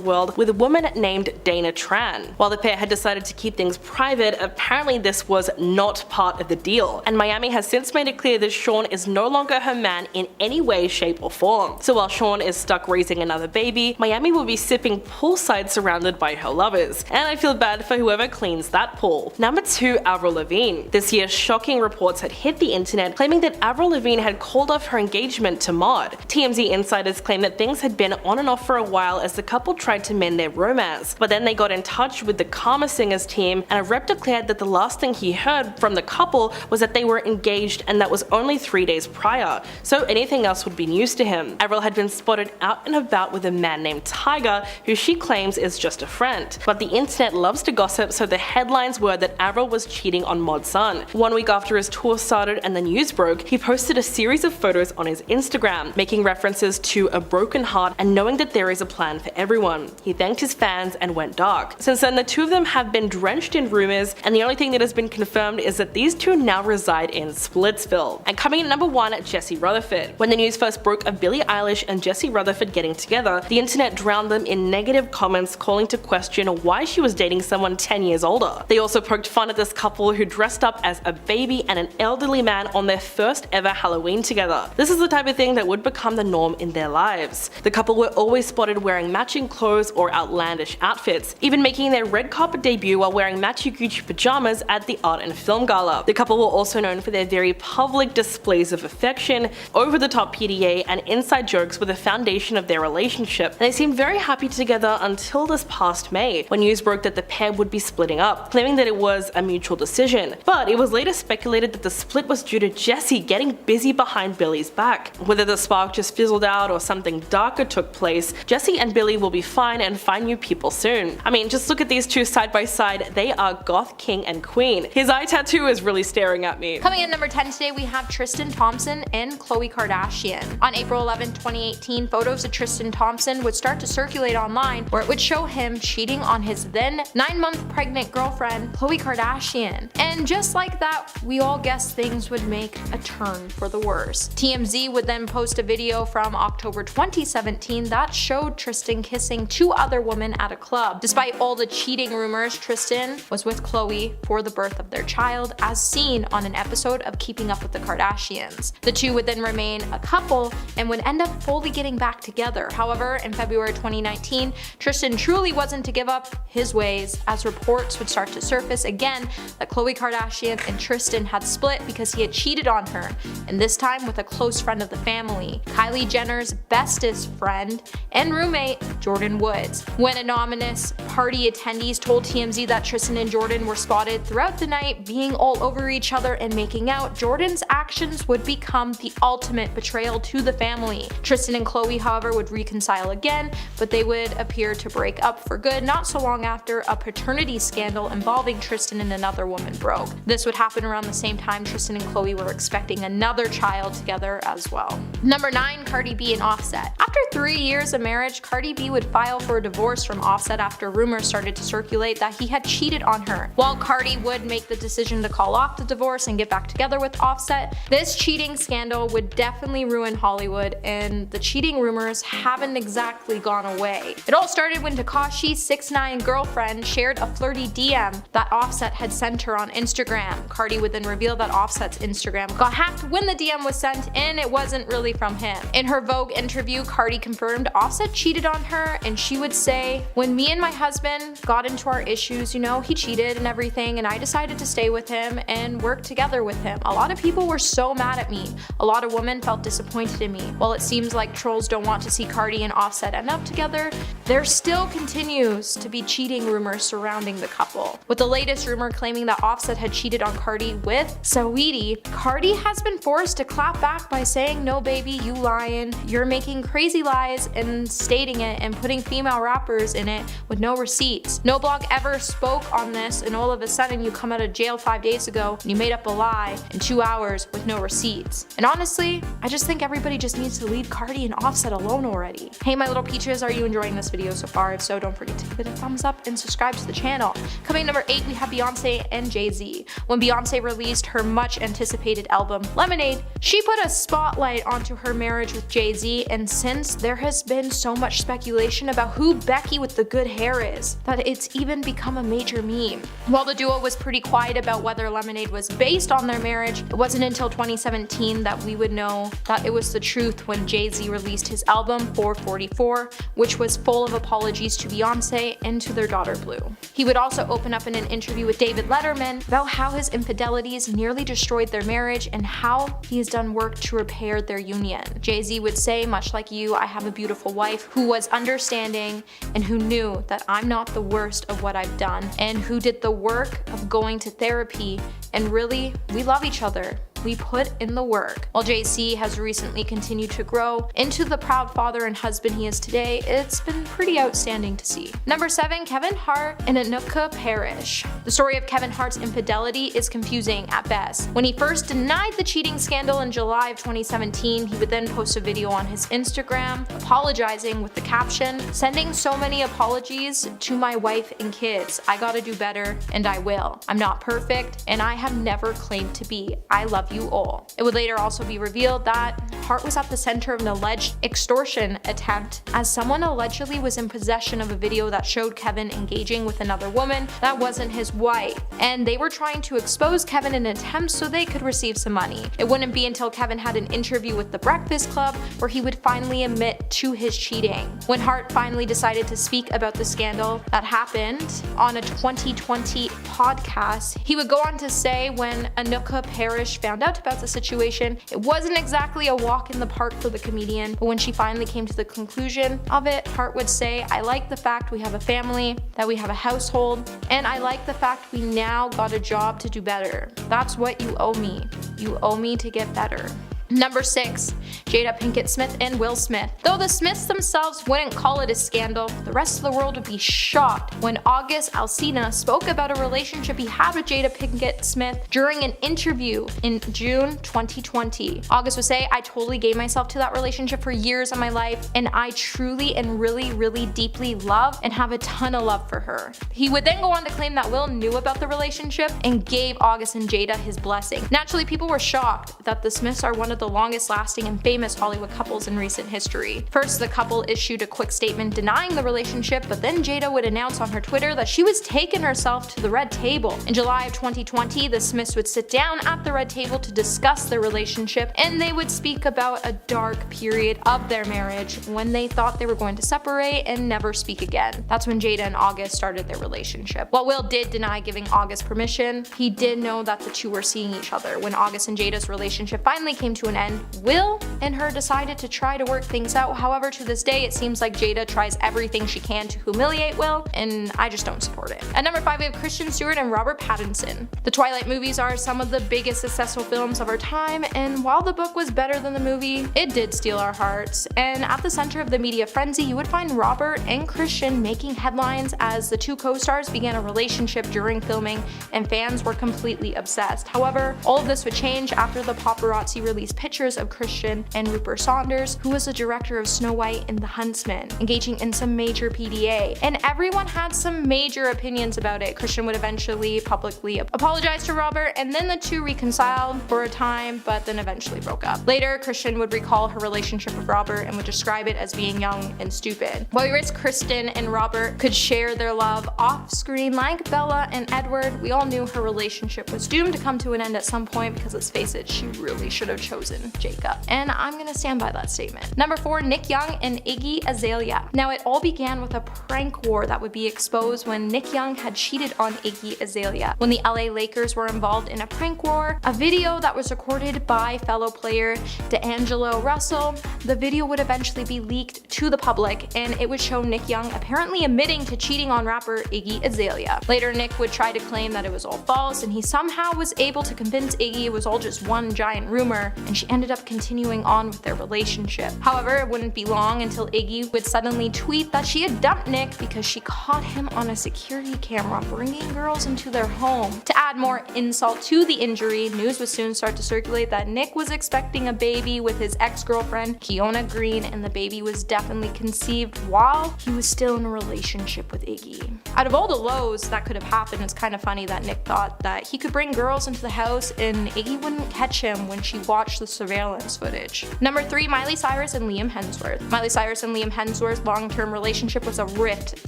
[SPEAKER 3] world with a woman named Dana Tran. While the pair had decided to keep things private, apparently this was not part of the deal, and Miami has since made it clear that Sean is no longer her man in any way, shape, or form. So while Sean is stuck raising another baby, Miami will be sipping poolside surrounded by her lovers, and I feel bad for whoever cleans that pool. Number 2. Avril Lavigne. This year, shocking reports had hit the internet claiming that Avril Lavigne had called off her engagement to Mod. TMZ insiders claim that things had been on and off for a while as the couple tried to mend their romance, but then they got in touch with the Karma Singers team, and a rep declared that the last thing he heard from the couple was that they were engaged, and that was only 3 days prior, so anything else would be news to him. Avril had been spotted out and about with a man named Tiger, who she claims is just a friend, but the internet loves to gossip, so the headlines were that Avril was cheating on Mod's son. 1 week after his tour started and the news broke, he posted a series of photos on his Instagram, making references to a broken heart and knowing that there is a plan for everyone. He thanked his fans and went dark. Since then, the two of them have been drenched in rumors, and the only thing that has been confirmed is that these two now reside in Splitsville. And coming in at number 1, Jesse Rutherford. When the news first broke of Billie Eilish and Jesse Rutherford getting together, the internet drowned them in negative comments calling to question why she was dating someone 10 years older. They also poked fun at this couple who dressed up as a baby and an elderly man on their first ever Halloween together. This is the type of thing that would become the norm in their lives. The couple were always spotted wearing matching clothes or outlandish outfits, even making their red carpet debut while wearing matchy Gucci pajamas at the Art and Film Gala. The couple were also known for their very public displays of affection, over-the-top PDA, and inside jokes were the foundation of their relationship, and they seemed very happy together until this past May, when news broke that the pair would be splitting up, claiming that it was a mutual decision. But it was later speculated that the split was due to Jesse getting busy behind Billie's back. Whether the spark just fizzled out or something darker took place, Jesse and Billie will be fine and find new people soon. I mean, just look at these two side by side, they are goth king and queen. His eye tattoo is really staring at me.
[SPEAKER 1] Coming in number 10 today, we have Tristan Thompson and Khloe Kardashian. On April 11, 2018, photos of Tristan Thompson would start to circulate online, where it would show him cheating on his then 9-month pregnant girlfriend, Khloe Kardashian. And just like that, we all guessed things would make a turn for the worse. TMZ would then post a video from October 2017 that showed Tristan kissing 2 other women at a club. Despite all the cheating rumors, Tristan was with Khloe for the birth of their child, as seen on an episode of Keeping Up with the Kardashians. The two would then remain a couple and would end up fully getting back together. However, in February 2019, Tristan truly wasn't to give up his ways, as reports would start to surface again that Khloe Kardashian and Tristan had split because he had cheated on her, and this time with a close friend of the family, Kylie Jenner's bestest friend and roommate, Jordan Woods. When anonymous party attendees told TMZ that Tristan and Jordan were spotted throughout the night being all over each other and making out, Jordan's actions would become the ultimate betrayal to the family. Tristan and Khloe, however, would reconcile again, but they would appear to break up for good not so long after a paternity scandal involving Tristan and another woman broke. This would happen around the same time Tristan and Khloe were expecting another child together as well. Number 9, Cardi B and Offset. After 3 years of marriage, Cardi B would file for a divorce from Offset after rumors started to circulate that he had cheated on her. While Cardi would make the decision to call off the divorce and get back together with Offset, this cheating scandal would definitely ruin Hollywood, and the cheating rumors haven't exactly gone away. It all started when Tekashi's 6ix9ine girlfriend shared a flirty DM that Offset had sent her on Instagram. Cardi would then reveal that Offset's Instagram got hacked when the DM was sent, and it wasn't really from him. In her Vogue interview, Cardi confirmed Offset cheated on her, and she would say, "When me and my husband got into our issues, you know, he cheated and everything, and I decided to stay with him and work together with him. A lot of people were so mad at me. A lot of women felt disappointed in me. While it seems like trolls don't want to see Cardi and Offset end up together, there still continues to be cheating rumors surrounding the couple." With the latest rumor claiming that Offset had cheated on Cardi with Saweetie, Cardi has been forced to clap back by saying, "No baby, you lying. You're making crazy lies," and stating it and putting female rappers in it with no receipts. No blog ever spoke on this, and all of a sudden you come out of jail 5 days ago and you made up a lie in 2 hours with no receipts. And honestly, I just think everybody just needs to leave Cardi and Offset alone already. Hey my little peaches, are you enjoying this video so far? If so, don't forget to give it a thumbs up and subscribe to the channel. Coming number 8, we have Beyonce and Jay-Z. When Beyonce released her much anticipated album Lemonade, she put a spotlight onto her marriage with Jay-Z, and since there has been so much speculation about who Becky with the good hair is, that it's even become a major meme. While the duo was pretty quiet about whether Lemonade was based on their marriage, it wasn't until 2017 that we would know that it was the truth when Jay-Z released his album 444, which was full of apologies to Beyonce and to their daughter Blue. He would also open up in an interview with David Letterman about how his infidelities nearly destroyed their marriage and how he has done work to repair their union. Jay-Z would say, "Much like you, I have a beautiful wife who was understanding
[SPEAKER 4] understanding, and who knew that I'm not the worst of what I've done, and who did the work of going to therapy, and really, we love each other. We put in the work. While JC has recently continued to grow into the proud father and husband he is today, it's been pretty outstanding to see. Number 7, Kevin Hart and Anuka Parrish. The story of Kevin Hart's infidelity is confusing at best. When he first denied the cheating scandal in July of 2017, he would then post a video on his Instagram apologizing with the caption, "Sending so many apologies to my wife and kids. I gotta do better, and I will. I'm not perfect, and I have never claimed to be. I love you all." It would later also be revealed that Hart was at the center of an alleged extortion attempt, as someone allegedly was in possession of a video that showed Kevin engaging with another woman that wasn't his wife, and they were trying to expose Kevin in an attempt so they could receive some money. It wouldn't be until Kevin had an interview with The Breakfast Club where he would finally admit to his cheating. When Hart finally decided to speak about the scandal that happened on a 2020 podcast, he would go on to say when Anuka Parrish found out about the situation, it wasn't exactly a walk in the park for the comedian, but when she finally came to the conclusion of it, Hart would say, "I like the fact we have a family, that we have a household, and I like the fact we now got a job to do better. That's what you owe me. You owe me to get better." Number 6, Jada Pinkett Smith and Will Smith. Though the Smiths themselves wouldn't call it a scandal, the rest of the world would be shocked when August Alsina spoke about a relationship he had with Jada Pinkett Smith during an interview in June 2020. August would say, "I totally gave myself to that relationship for years of my life, and I truly and really deeply love and have a ton of love for her." He would then go on to claim that Will knew about the relationship and gave August and Jada his blessing. Naturally, people were shocked that the Smiths are one of the longest lasting and famous Hollywood couples in recent history. First, the couple issued a quick statement denying the relationship, but then Jada would announce on her Twitter that she was taking herself to the red table. In July of 2020, the Smiths would sit down at the red table to discuss their relationship, and they would speak about a dark period of their marriage when they thought they were going to separate and never speak again. That's when Jada and August started their relationship. While Will did deny giving August permission, he did know that the two were seeing each other. When August and Jada's relationship finally came to an end, Will and her decided to try to work things out. However, to this day, it seems like Jada tries everything she can to humiliate Will, and I just don't support it. At number 5, we have Kristen Stewart and Robert Pattinson. The Twilight movies are some of the biggest successful films of our time, and while the book was better than the movie, it did steal our hearts. And at the center of the media frenzy, you would find Robert and Kristen making headlines as the two co-stars began a relationship during filming, and fans were completely obsessed. However, all of this would change after the paparazzi released pictures of Christian and Rupert Saunders, who was the director of Snow White and the Huntsman, engaging in some major PDA. And everyone had some major opinions about it. Christian would eventually publicly apologize to Robert, and then the two reconciled for a time, but then eventually broke up. Later, Christian would recall her relationship with Robert and would describe it as being young and stupid. While we risk Kristen and Robert could share their love off screen like Bella and Edward, we all knew her relationship was doomed to come to an end at some point because, let's face it, she really should have chosen Jacob. And I'm gonna stand by that statement. Number 4, Nick Young and Iggy Azalea. Now, it all began with a prank war that would be exposed when Nick Young had cheated on Iggy Azalea. When the LA Lakers were involved in a prank war, a video that was recorded by fellow player D'Angelo Russell, the video would eventually be leaked to the public, and it would show Nick Young apparently admitting to cheating on rapper Iggy Azalea. Later, Nick would try to claim that it was all false, and he somehow was able to convince Iggy it was all just one giant rumor, and she ended up continuing on with their relationship. However, it wouldn't be long until Iggy would suddenly tweet that she had dumped Nick because she caught him on a security camera bringing girls into their home. To add more insult to the injury, news would soon start to circulate that Nick was expecting a baby with his ex-girlfriend, Keona Green, and the baby was definitely conceived while he was still in a relationship with Iggy. Out of all the lows that could have happened, it's kind of funny that Nick thought that he could bring girls into the house and Iggy wouldn't catch him when she watched the surveillance footage. Number 3, Miley Cyrus and Liam Hemsworth. Miley Cyrus and Liam Hemsworth's long-term relationship was a rift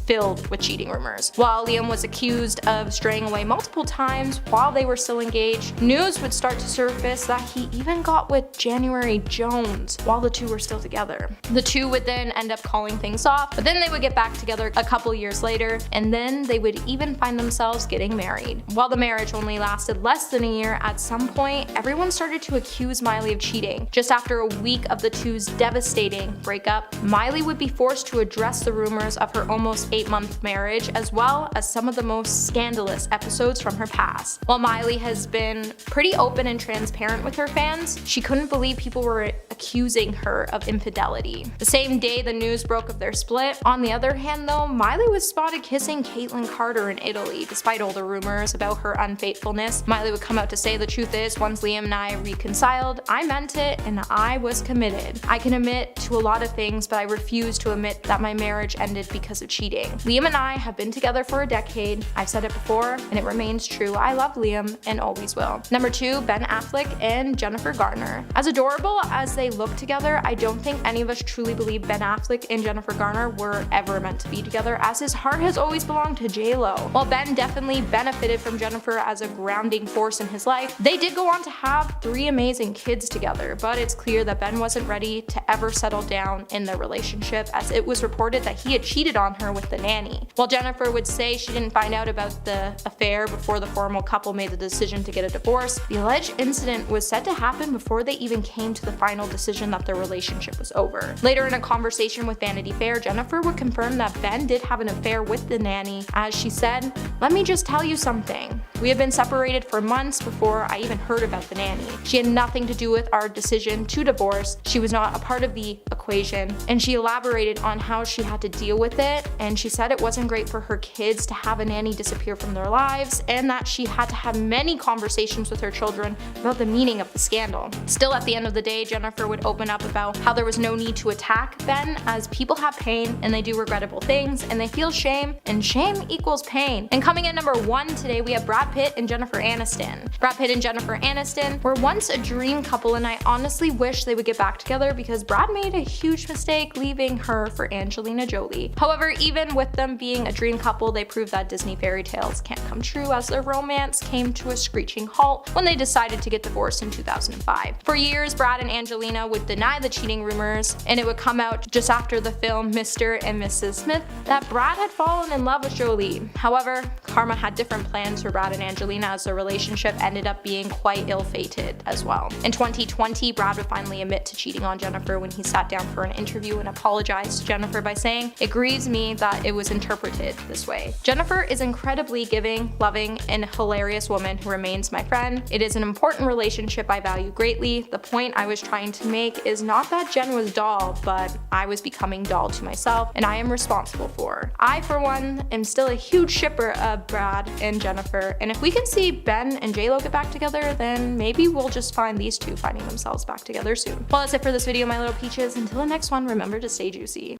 [SPEAKER 4] filled with cheating rumors. While Liam was accused of straying away multiple times while they were still engaged, news would start to surface that he even got with January Jones while the two were still together. The two would then end up calling things off, but then they would get back together a couple years later, and then they would even find themselves getting married. While the marriage only lasted less than a year, at some point, everyone started to accuse Miley Miley of cheating. Just after a week of the two's devastating breakup, Miley would be forced to address the rumors of her almost 8-month marriage, as well as some of the most scandalous episodes from her past. While Miley has been pretty open and transparent with her fans, she couldn't believe people were accusing her of infidelity. The same day the news broke of their split. On the other hand though, Miley was spotted kissing Caitlyn Carter in Italy. Despite all the rumors about her unfaithfulness, Miley would come out to say the truth is, once Liam and I reconciled, I meant it and I was committed. I can admit to a lot of things, but I refuse to admit that my marriage ended because of cheating. Liam and I have been together for a decade. I've said it before and it remains true. I love Liam and always will. Number 2, Ben Affleck and Jennifer Garner. As adorable as they look together, I don't think any of us truly believe Ben Affleck and Jennifer Garner were ever meant to be together, as his heart has always belonged to J-Lo. While Ben definitely benefited from Jennifer as a grounding force in his life, they did go on to have 3 amazing kids together, but it's clear that Ben wasn't ready to ever settle down in their relationship, as it was reported that he had cheated on her with the nanny. While Jennifer would say she didn't find out about the affair before the formal couple made the decision to get a divorce, the alleged incident was said to happen before they even came to the final decision that their relationship was over. Later in a conversation with Vanity Fair, Jennifer would confirm that Ben did have an affair with the nanny, as she said, "Let me just tell you something. We had been separated for months before I even heard about the nanny. She had nothing to do with our decision to divorce. She was not a part of the equation." And she elaborated on how she had to deal with it, and she said it wasn't great for her kids to have a nanny disappear from their lives, and that she had to have many conversations with her children about the meaning of the scandal. Still, at the end of the day, Jennifer would open up about how there was no need to attack Ben, as people have pain and they do regrettable things and they feel shame, and shame equals pain. And coming in number 1 today, we have Brad Pitt and Jennifer Aniston. Brad Pitt and Jennifer Aniston were once a dream couple, and I honestly wish they would get back together because Brad made a huge mistake leaving her for Angelina Jolie. However, even with them being a dream couple, they proved that Disney fairy tales can't come true, as their romance came to a screeching halt when they decided to get divorced in 2005. For years, Brad and Angelina would deny the cheating rumors, and it would come out just after the film Mr. and Mrs. Smith that Brad had fallen in love with Jolie. However, karma had different plans for Brad and Angelina, as their relationship ended up being quite ill-fated as well. In 2020, Brad would finally admit to cheating on Jennifer when he sat down for an interview and apologized to Jennifer by saying, "It grieves me that it was interpreted this way." Jennifer is incredibly giving, loving, and hilarious woman who remains my friend. It is an important relationship I value greatly. The point I was trying to make is not that Jen was dull, but I was becoming dull to myself, and I am responsible for. I, for one, am still a huge shipper of Brad and Jennifer, and if we can see Ben and J-Lo get back together, then maybe we'll just find these two finding themselves back together soon. Well, that's it for this video, my little peaches. Until the next one, remember to stay juicy.